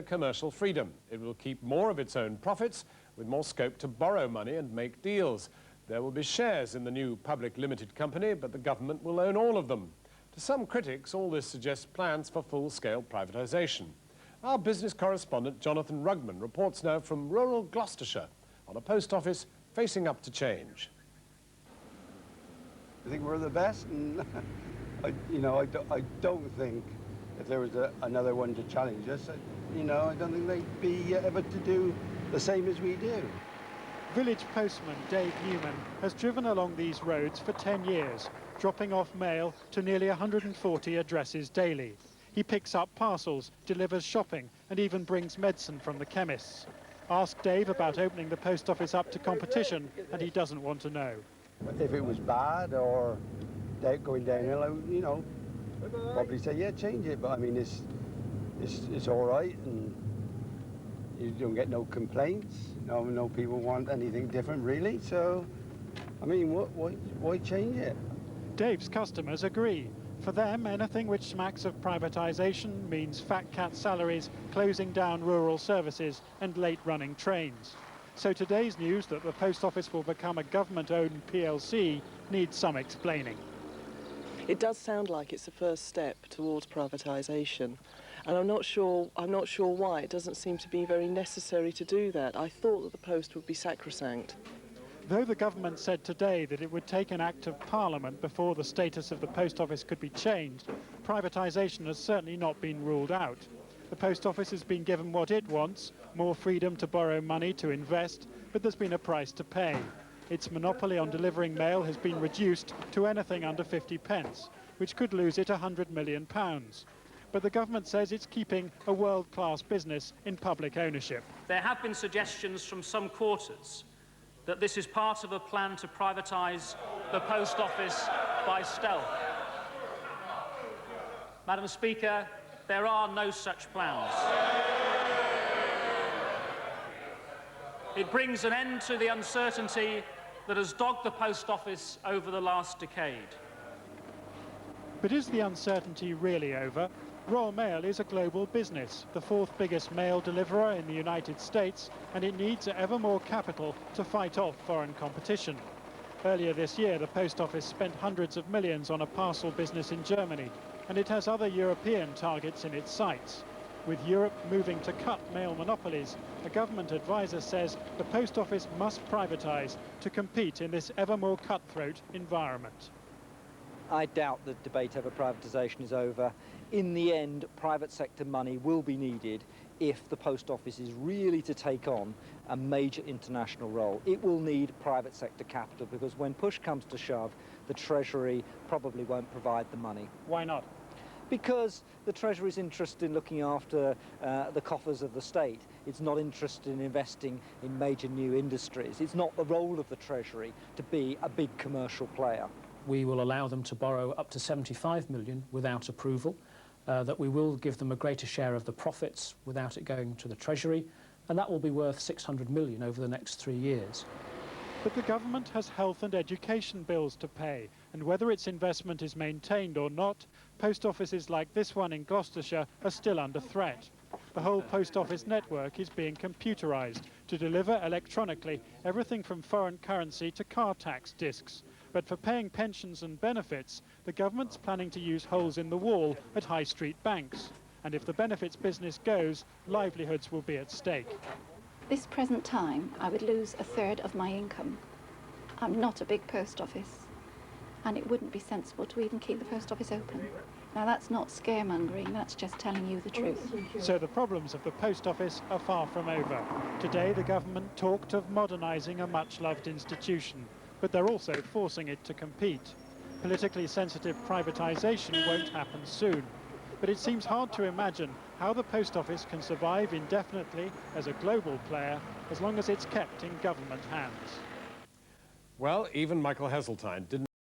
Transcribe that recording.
Commercial freedom. It will keep more of its own profits with more scope to borrow money and make deals. There will be shares in the new public limited company, but the government will own all of them. To some critics, all this suggests plans for full-scale privatisation. Our business correspondent Jonathan Rugman reports now from rural Gloucestershire on a post office facing up to change. I think we're the best, and I don't think if there was another one to challenge us, I don't think they'd be able to do the same as we do. Village postman Dave Newman has driven along these roads for 10 years, dropping off mail to nearly 140 addresses daily. He picks up parcels, delivers shopping, and even brings medicine from the chemists. Ask Dave about opening the post office up to competition, and he doesn't want to know. If it was bad or going downhill, probably say, yeah, change it. But I mean, it's all right, and you don't get no complaints. No people want anything different, really. So, I mean, why change it? Dave's customers agree. For them, anything which smacks of privatisation means fat cat salaries, closing down rural services and late-running trains. So today's news that the post office will become a government-owned PLC needs some explaining. It does sound like it's the first step towards privatisation, and I'm not sure why. It doesn't seem to be very necessary to do that. I thought that the post would be sacrosanct. Though the government said today that it would take an act of Parliament before the status of the post office could be changed, privatisation has certainly not been ruled out. The post office has been given what it wants, more freedom to borrow money to invest, but there's been a price to pay. Its monopoly on delivering mail has been reduced to anything under 50 pence, which could lose it £100 million. But the government says it's keeping a world-class business in public ownership. There have been suggestions from some quarters that this is part of a plan to privatise the post office by stealth. Madam Speaker, there are no such plans. It brings an end to the uncertainty that has dogged the post office over the last decade. But is the uncertainty really over? Royal Mail is a global business, the fourth biggest mail deliverer in the United States, and it needs ever more capital to fight off foreign competition. Earlier this year, the post office spent hundreds of millions on a parcel business in Germany, and it has other European targets in its sights. With Europe moving to cut mail monopolies, a government advisor says the post office must privatise to compete in this ever more cutthroat environment. I doubt the debate over privatisation is over. In the end, private sector money will be needed if the post office is really to take on a major international role. It will need private sector capital because when push comes to shove, the Treasury probably won't provide the money. Why not? Because the Treasury is interested in looking after the coffers of the state. It's not interested in investing in major new industries. It's not the role of the Treasury to be a big commercial player. We will allow them to borrow up to 75 million without approval, that we will give them a greater share of the profits without it going to the Treasury, and that will be worth 600 million over the next 3 years. But the government has health and education bills to pay, and whether its investment is maintained or not, post offices like this one in Gloucestershire are still under threat. The whole post office network is being computerised to deliver electronically everything from foreign currency to car tax discs. But for paying pensions and benefits, the government's planning to use holes in the wall at high street banks. And if the benefits business goes, livelihoods will be at stake. This present time, I would lose a third of my income. I'm not a big post office, and it wouldn't be sensible to even keep the post office open. Now, that's not scaremongering, that's just telling you the truth. So the problems of the post office are far from over. Today, the government talked of modernising a much-loved institution, but they're also forcing it to compete. Politically sensitive privatisation won't happen soon. But it seems hard to imagine how the post office can survive indefinitely as a global player as long as it's kept in government hands. Well, even Michael Heseltine didn't